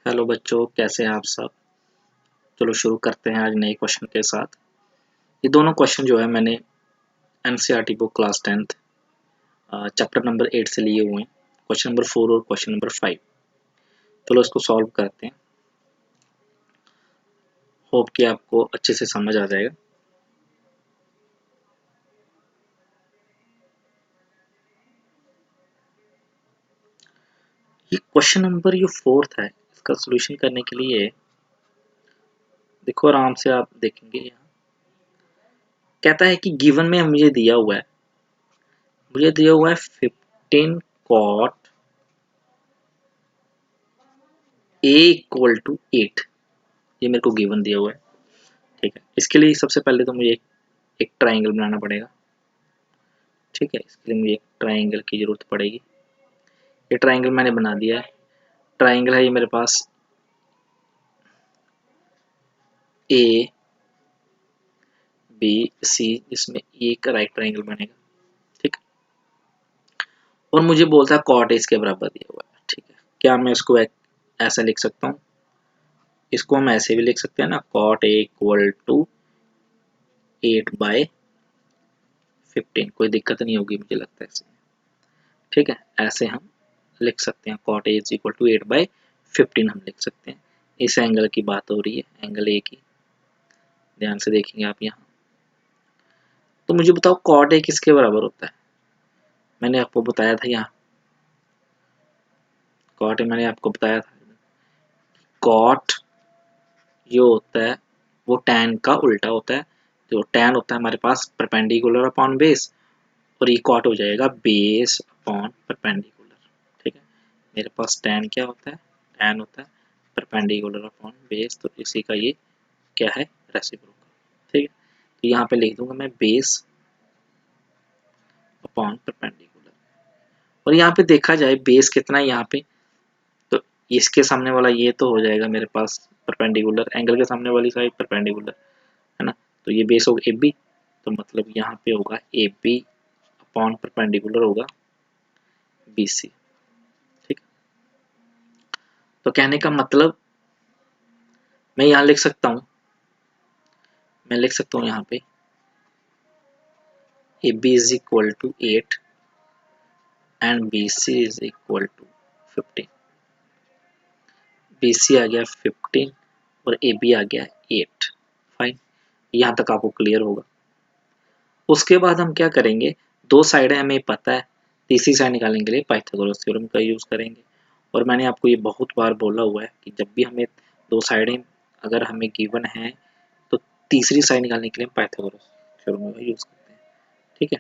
Hello बच्चों, कैसे हैं आप सब। चलो शुरू करते हैं आज नए क्वेश्चन के साथ। ये दोनों क्वेश्चन जो है मैंने NCERT book class 10th chapter number 8 से लिए हुए हैं। क्वेश्चन नंबर 4 और क्वेश्चन नंबर 5। चलो इसको सॉल्व करते हैं। होप कि आपको अच्छे से समझ आ जाएगा। ये क्वेश्चन नंबर जो 4th है, इसका सोल्यूशन करने के लिए देखो, आराम से आप देखेंगे। यहाँ कहता है कि गिवन में मुझे दिया हुआ है 15 cot a इक्वल टू 8। ये मेरे को गिवन दिया हुआ है। ठीक है, इसके लिए सबसे पहले तो मुझे एक ट्राइंगल बनाना पड़ेगा। ठीक है, इसके लिए मुझे एक ट्राइंगल की जरूरत पड़ेगी। ये ट्राइंगल मैंने बना दिया है। ट्राइंगल है ये मेरे पास ए बी सी, इसमें एक राइट ट्राइंगल बनेगा। ठीक है, और मुझे बोलता है कॉट इसके बराबर दिया हुआ है। ठीक है, क्या मैं इसको ऐसा लिख सकता हूँ? इसको हम ऐसे भी लिख सकते हैं ना, कॉट ए इक्वल टू 8/15। कोई दिक्कत नहीं होगी मुझे लगता है इसमें। ठीक है, ऐसे हम लिख सकते हैं। Cot A is equal to 8/15 हम लिख सकते हैं। इस एंगल की बात हो रही है, एंगल ए की। ध्यान से देखेंगे आप यहाँ। तो मुझे बताओ कॉट ए किसके बराबर होता है? मैंने आपको बताया था यहाँ, कॉट ए मैंने आपको बताया था। कॉट जो होता है वो टैन का उल्टा होता है। जो टैन होता है हमारे पास परपेंडिकुलर अपॉन बेस, और ये कॉट हो जाएगा बेस अपॉन परपेंडिकुलर। ठीक है, मेरे पास टैन क्या होता है? टैन होता है परपेंडिकुलर अपॉन बेस, तो इसी का ये क्या है? रेसिप्रोकल। ठीक है, तो यहाँ पे लिख दूंगा मैं बेस अपॉन परपेंडिकुलर। और यहाँ पे देखा जाए बेस कितना है यहाँ पे, तो इसके सामने वाला ये तो हो जाएगा मेरे पास परपेंडिकुलर, एंगल के सामने वाली साइड परपेंडिकुलर है ना। तो ये बेस होगा ए बी, तो मतलब यहाँ पे होगा ए बी अपॉन परपेंडिकुलर होगा बी सी। ठीक, तो कहने का मतलब मैं यहाँ लिख सकता हूँ, मैं लिख सकता हूँ यहाँ पे A B is equal to 8 and B C is equal to 15। B C आ गया 15 और ए बी आ गया 8। फाइन, यहाँ तक आपको क्लियर होगा। उसके बाद हम क्या करेंगे, दो साइडें हमें पता है, तीसरी साइड निकालने के लिए पाइथागोरस थ्योरम का यूज करेंगे। और मैंने आपको ये बहुत बार बोला हुआ है कि जब भी हमें दो साइडें अगर हमें गिवन है तो तीसरी साइड निकालने के लिए पाइथागोरस थ्योरम का यूज करते हैं। ठीक है,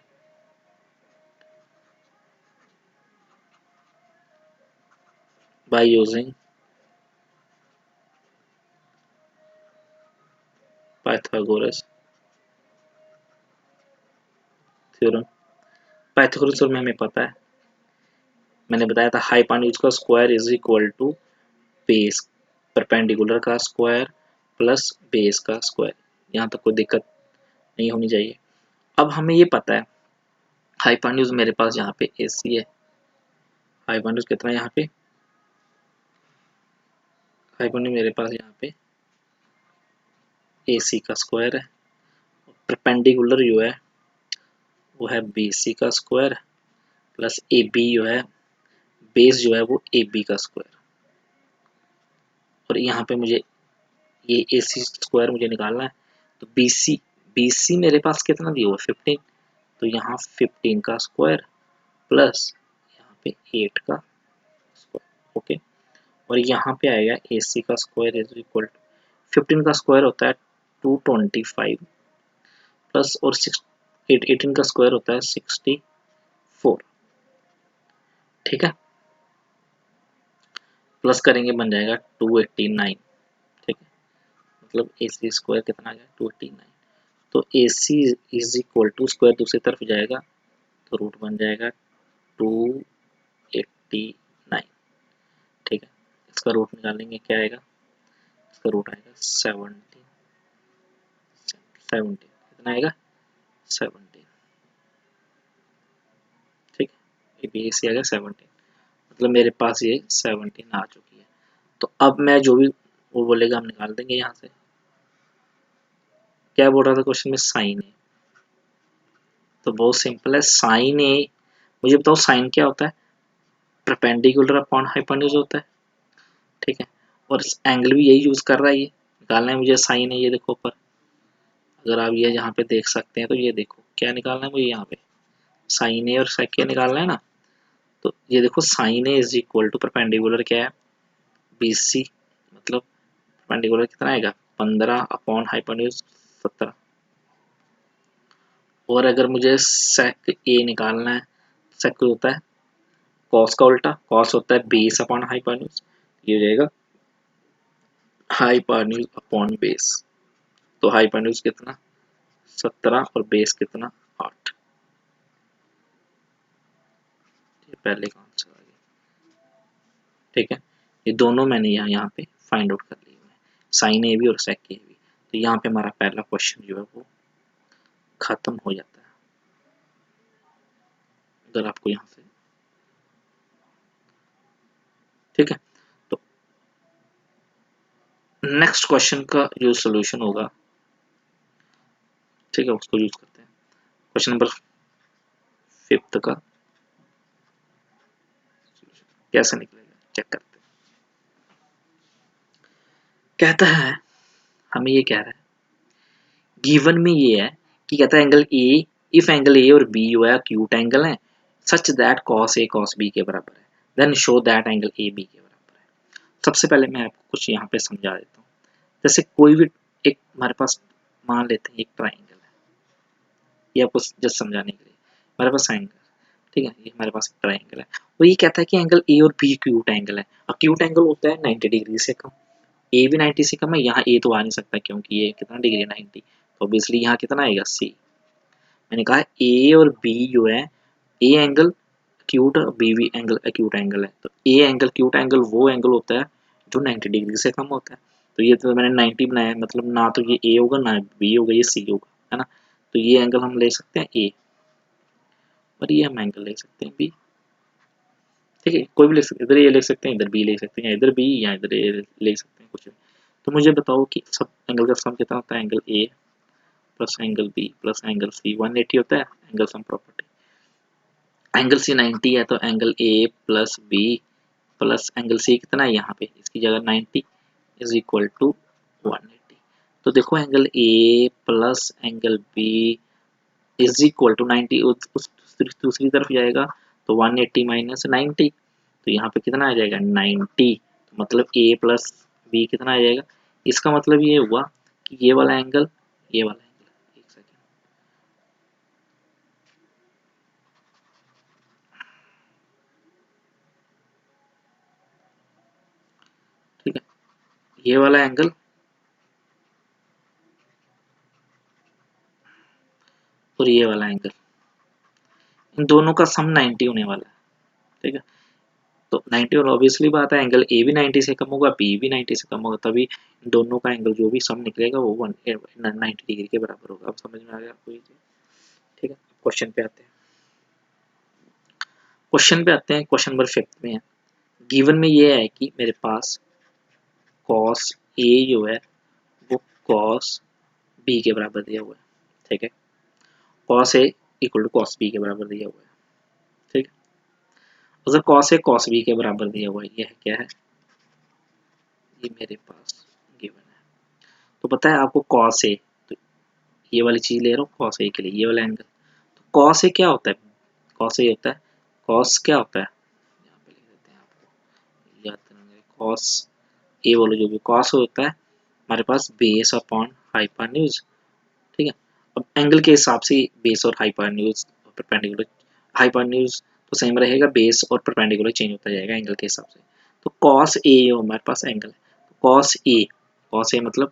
by using Pythagoras theorem. Pythagoras theorem हमें पता है, मैंने बताया था हाइपोटेन्यूज का square is equal to base perpendicular का स्क्वायर प्लस बेस का स्क्वायर। यहाँ तक कोई दिक्कत नहीं होनी चाहिए। अब हमें ये पता है हाइपोटेन्यूज मेरे पास यहाँ पे AC है। हाइपोटेन्यूज कितना है यहाँ पे? हाइपोटेन्यूज मेरे पास यहाँ पे AC का स्क्वायर है। परपेंडिकुलर जो है वो है BC का स्क्वायर प्लस AB जो है, बेस जो है वो AB का स्क्वायर। और यहाँ पे मुझे ये AC स्क्वायर मुझे निकालना है, तो BC मेरे पास कितना दिया हुआ है? 15। तो यहाँ 15 का स्क्वायर प्लस यहाँ पे 8 का स्क्वायर। ओके, और यहाँ पे आएगा AC का स्क्वायर इज इक्वल टू 15 का स्क्वायर होता है 225 प्लस और 18 का स्क्वायर होता है 64। ठीक है, प्लस करेंगे बन जाएगा 289। ठीक है, मतलब AC स्क्वायर कितना आ गया? 289। तो AC is equal to square दूसरी तरफ जाएगा तो रूट बन जाएगा 289। ठीक है, इसका रूट निकालेंगे, क्या आएगा? इसका रूट आएगा 17। कितना आएगा? 17। ठीक है, ये AC आ गया 17, मतलब मेरे पास ये 17 आ चुकी है। तो अब मैं जो भी वो बोलेगा हम निकाल देंगे यहाँ से। क्या बोल रहा था क्वेश्चन में, साइन ए। तो बहुत सिंपल है, साइन ए, मुझे बताओ साइन क्या होता है, परपेंडिकुलर अपॉन हाइपोटेन्यूज होता है, ठीक है। और एंगल भी यही यूज कर रहा है, ये निकालना है मुझे साइन है, ये देखो ऊपर, अगर आप ये यहाँ पे देख सकते हैं तो ये देखो क्या निकालना है मुझे, यहाँ पे साइन ए और सेक ए निकालना है ना। तो ये देखो sine A is equal to perpendicular क्या है, BC, मतलब परपेंडिकुलर कितना आएगा 15 अपॉन हाइपोटेन्यूज 17। और अगर मुझे सेक ए निकालना है, सेक होता है कॉस का उल्टा, कॉस होता है बेस अपॉन हाइपोटेन्यूज, ये हो जाएगा हाइपोटेन्यूज अपॉन बेस। तो हाइपोटेन्यूज कितना 17 और बेस कितना 8, ये पहले का आंसर आ गया, ठीक है। ये दोनों मैंने यहाँ पे फाइंड आउट कर लिए हुए हैं, साइन ए भी और सेक ए भी। तो यहाँ पे हमारा पहला क्वेश्चन जो है वो खत्म हो जाता है। अगर आपको यहाँ से, ठीक है, तो नेक्स्ट क्वेश्चन का जो सोल्यूशन होगा, ठीक है, उसको यूज करते हैं। क्वेश्चन नंबर 5 का कैसे निकलेगा चेक करते हैं। कहता है, हमें ये कह रहा है, गिवन में ये है कि कहता है angle A, if angle A और बी जो है एक्यूट एंगल है such that cos A cos B के बराबर है, then show that angle A B के बराबर है। सबसे पहले मैं आपको कुछ यहाँ पे समझा देता हूँ। जैसे कोई भी एक हमारे पास मान लेते हैं एक ट्राइंगल है, ये आपको जस्ट समझाने के लिए, हमारे पास एंगल, ठीक है, ये हमारे पास ट्राइंगल है, वो ये कहता है कि एंगल ए और बी एक्यूट एंगल है। एक्यूट एंगल होता है 90 डिग्री से कम, ए भी 90 से कम है, यहाँ ए तो आ नहीं सकता क्योंकि ये कितना डिग्री है 90, तो ऑब्वियसली यहाँ कितना आएगा सी। मैंने कहा ए और बी जो है, ए एंगल एक्यूट और बी भी एंगल एक्यूट एंगल है, तो ए एंगल एक्यूट एंगल वो एंगल होता है जो 90 डिग्री से कम होता है। तो ये तो मैंने 90 बनाया, मतलब ना तो ये ए होगा ना बी होगा, ये सी होगा, है ना। तो ये एंगल हम ले सकते हैं ए, और ये हम एंगल ले सकते हैं बी, ठीक है, कोई भी ले सकते हैं, इधर ए ले सकते हैं, इधर बी ले सकते हैं, इधर बी या इधर ए ले सकते हैं, कुछ भी। तो मुझे बताओ कि सब एंगल का सम कितना होता है, angle A plus angle B plus angle C 180 होता है angle sum property. Angle C 90 है, तो angle A plus B plus angle C कितना है यहाँ पे, इसकी जगह 90 इज इक्वल टू 180। तो देखो angle A plus angle B is equal to 90, उस दूसरी तरफ जाएगा तो 180 माइनस 90, तो यहाँ पे कितना आ जाएगा 90, तो मतलब ए प्लस बी कितना आ जाएगा। इसका मतलब ये हुआ कि ये वाला एंगल, ये वाला एंगल, एक सेकेंड, ठीक है, ये वाला एंगल और ये वाला एंगल, इन दोनों का सम 90 होने वाला है, ठीक है। तो 90, और ऑब्वियसली बात है एंगल ए भी 90 से कम होगा, बी भी 90 से कम होगा, तभी दोनों का एंगल जो भी सम निकलेगा वो 90 डिग्री के बराबर होगा। अब समझ में आ गया आपको ये चीज, ठीक है। क्वेश्चन पे आते हैं, क्वेश्चन नंबर 5 में है, गिवन में ये है कि मेरे पास कॉस ए जो है वो कॉस बी के बराबर दिया हुआ है, ठीक है, cos A equal to cos B के बराबर दिया हुआ है, ठीक है। अगर कॉस ए कॉस बी के बराबर दिया हुआ है, ये है क्या है, ये मेरे पास गिवन है। तो पता है आपको कॉस ए, तो ये वाली चीज ले रहा हूँ कॉस ए के लिए, ये वाला एंगल, तो कॉस ए क्या होता है, कॉस ए होता है, कॉस क्या होता है, यहाँ पे लिख देते हैं, आपको याद करेंगे, कॉस ए बोलो जो भी, कॉस होता है हमारे पास बेस अपॉन हाइपोटेन्यूज, ठीक है। अब एंगल के हिसाब से बेस और हाइपोटेन्यूज परपेंडिकुलर, हाइपोटेन्यूज तो सेम रहेगा, बेस और परपेंडिकुलर चेंज होता जाएगा एंगल के हिसाब से। तो कॉस ए हमारे पास एंगल है, कॉस ए, कॉस ए मतलब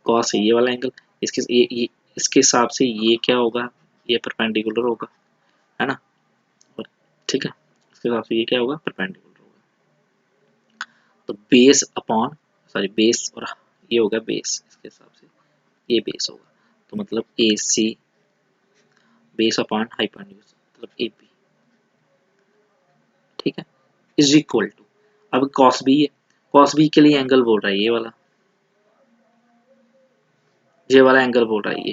कॉस ए ये वाला एंगल, इसके ये इसके हिसाब से ये क्या होगा, ये परपेंडिकुलर होगा, है ना, और ठीक है, इसके हिसाब से ये क्या होगा, परपेंडिकुलर होगा। तो बेस अपॉन, सॉरी बेस और ये होगा बेस, इसके हिसाब से ये बेस होगा, तो मतलब ए सी बेस अपॉन हाइपोटेन्यूज मतलब ए बी, ठीक है, इज इक्वल टू, अब कॉस बी है कॉस बी के लिए एंगल बोल रहा है ये वाला एंगल बोल रहा है ये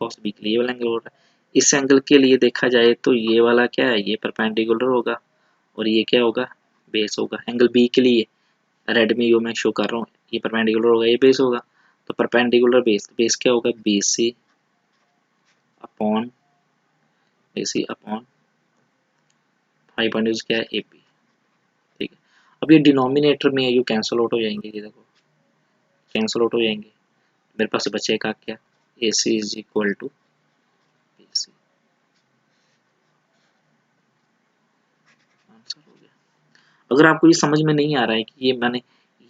कॉस बी के लिए ये वाला एंगल बोल रहा है। इस एंगल के लिए देखा जाए तो ये वाला क्या है, ये परपेंडिकुलर होगा और ये क्या होगा, बेस होगा। एंगल बी के लिए रेड में यो मैं शो कर रहा हूँ, ये परपेंडिकुलर होगा, ये बेस होगा। तो परपेंडिकुलर बेस, बेस क्या होगा, बी सी अपॉन हाइपोटेन्यूज क्या है, ए पी। ठीक है, अब ये डिनोमिनेटर में ये कैंसिल आउट हो जाएंगे, ये देखो कैंसिल आउट हो जाएंगे। मेरे पास बचेगा क्या, A C is equal to B C. Answer हो गया। अगर आपको ये समझ में नहीं आ रहा है कि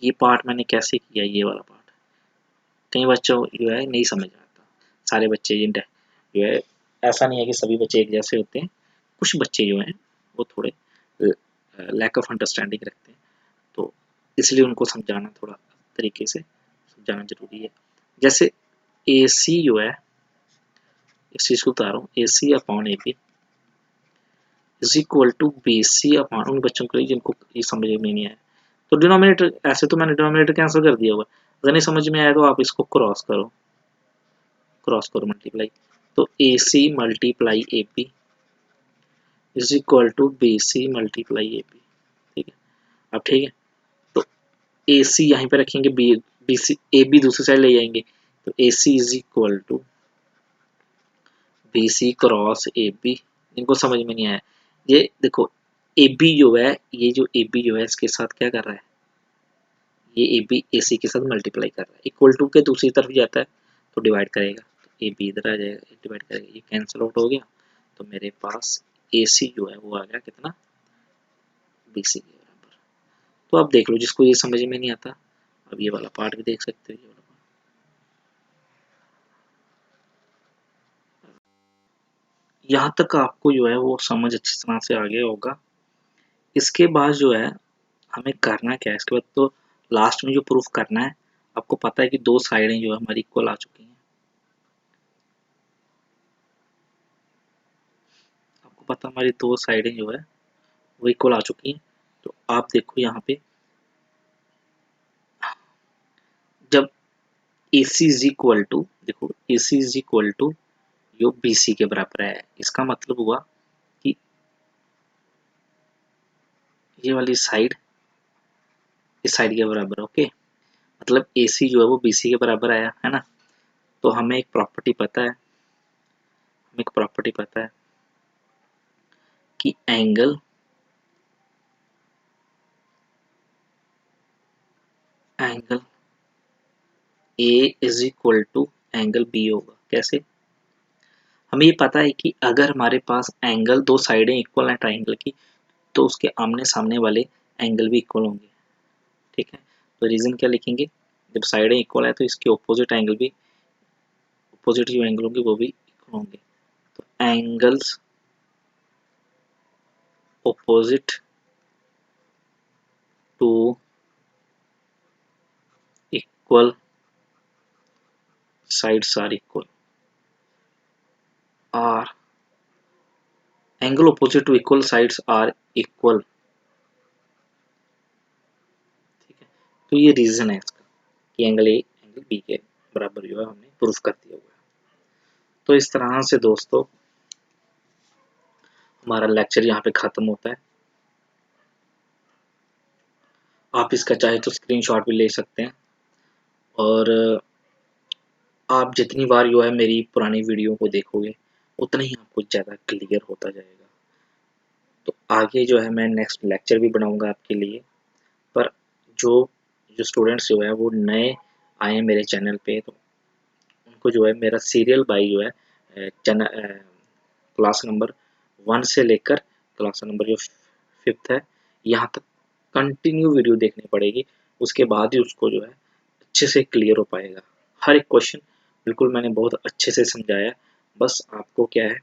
ये पार्ट मैंने कैसे किया, ये वाला पार्ट कई बच्चों जो है नहीं समझ आता, सारे बच्चे जो है, ऐसा नहीं है कि सभी बच्चे एक जैसे होते हैं, कुछ बच्चे जो हैं वो थोड़े लैक ऑफ अंडरस्टैंडिंग रखते हैं, तो इसलिए उनको समझाना थोड़ा तरीके से समझाना जरूरी है। जैसे ए सी जो है, इस चीज़ को बता रहा हूँ, A C upon A B is equal to B C upon, उन बच्चों के लिए जिनको ये समझ में नहीं आया, तो डिनोमिनेटर, ऐसे तो मैंने डिनोमिनेटर कैंसिल कर दिया हुआ, अगर नहीं समझ में आया तो आप इसको क्रॉस करो मल्टीप्लाई, तो A C multiply A P is equal to B C multiply A P. ठीक है, अब ठीक है, तो ए सी यहीं पे रखेंगे, बी सी ए बी दूसरी साइड ले जाएंगे, तो A C is equal to B C cross A B. इनको समझ में नहीं आया, ये देखो ए बी जो है, ये जो ए बी जो है इसके साथ क्या कर रहा है, ये ए बी ए सी के साथ मल्टीप्लाई कर रहा है, इक्वल टू के दूसरी तरफ जाता है तो डिवाइड करेगा, तो ए बी इधर आ जाएगा, डिवाइड करेगा, ये कैंसिल आउट हो गया, तो मेरे पास ए सी जो है वो आ गया कितना, बी सी के बराबर। तो अब देख लो, जिसको ये समझ में नहीं आता, अब ये वाला पार्ट भी देख सकते हो, ये वाला पार्ट। यहाँ तक आपको जो है वो समझ अच्छी तरह से आ गया होगा। इसके बाद जो है हमें करना क्या है, इसके बाद तो लास्ट में जो प्रूफ करना है, आपको पता है कि दो साइडें जो है हमारी इक्वल आ चुकी हैं, आपको पता है हमारी दो साइडें जो है वो इक्वल आ चुकी हैं। तो आप देखो यहाँ पे, जब A C is equal to, देखो A C is equal to यो बी सी के बराबर है, इसका मतलब हुआ कि ये वाली साइड इस साइड के बराबर, ओके, मतलब ए सी जो है वो बी सी के बराबर आया है ना। तो हमें एक प्रॉपर्टी पता है, कि angle A is equal to angle B होगा। कैसे, हमें ये पता है कि अगर हमारे पास एंगल, दो साइडें इक्वल हैं ट्राइंगल की, तो उसके आमने सामने वाले एंगल भी इक्वल होंगे। ठीक है, तो रीजन क्या लिखेंगे, जब साइडें इक्वल है तो इसके ऑपोजिट एंगल भी, ऑपोजिट जो एंगल होंगे वो भी इक्वल होंगे। तो angles opposite to equal sides are equal, are angle opposite to equal sides are equal. ठीक है, तो ये रीजन है इसका कि एंगल ए एंगल बी के बराबर जो है हमने प्रूफ कर दिया हुआ है। तो इस तरह से दोस्तों हमारा लेक्चर यहाँ पे खत्म होता है। आप इसका चाहे तो स्क्रीनशॉट भी ले सकते हैं, और आप जितनी बार जो है मेरी पुरानी वीडियो को देखोगे उतना ही आपको ज़्यादा क्लियर होता जाएगा। तो आगे जो है मैं नेक्स्ट लेक्चर भी बनाऊंगा आपके लिए, पर जो जो स्टूडेंट्स जो है वो नए आए हैं मेरे चैनल पे, तो उनको जो है मेरा सीरियल बाई जो है चैनल क्लास नंबर 1 से लेकर क्लास नंबर जो 5th है यहाँ तक कंटिन्यू वीडियो देखनी पड़ेगी, उसके बाद ही उसको जो है अच्छे से क्लियर हो पाएगा। हर एक क्वेश्चन बिल्कुल मैंने बहुत अच्छे से समझाया, बस आपको क्या है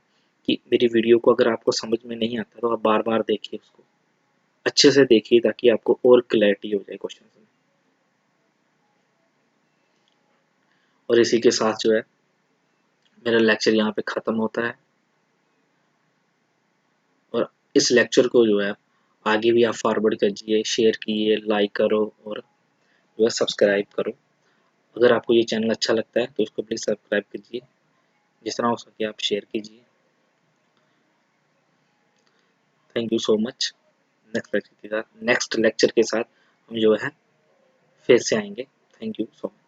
कि मेरी वीडियो को अगर आपको समझ में नहीं आता तो आप बार बार देखिए, उसको अच्छे से देखिए ताकि आपको और क्लैरिटी हो जाए क्वेश्चन में। और इसी के साथ जो है मेरा लेक्चर यहाँ पे ख़त्म होता है, और इस लेक्चर को जो है आगे भी आप फॉरवर्ड कीजिए, शेयर कीजिए, लाइक करो और जो है सब्सक्राइब करो। अगर आपको ये चैनल अच्छा लगता है तो इसको प्लीज़ सब्सक्राइब कीजिए, जिस तरह हो सके आप शेयर कीजिए। Thank you so much. Next lecture के साथ हम जो है फिर से आएंगे। Thank you so much.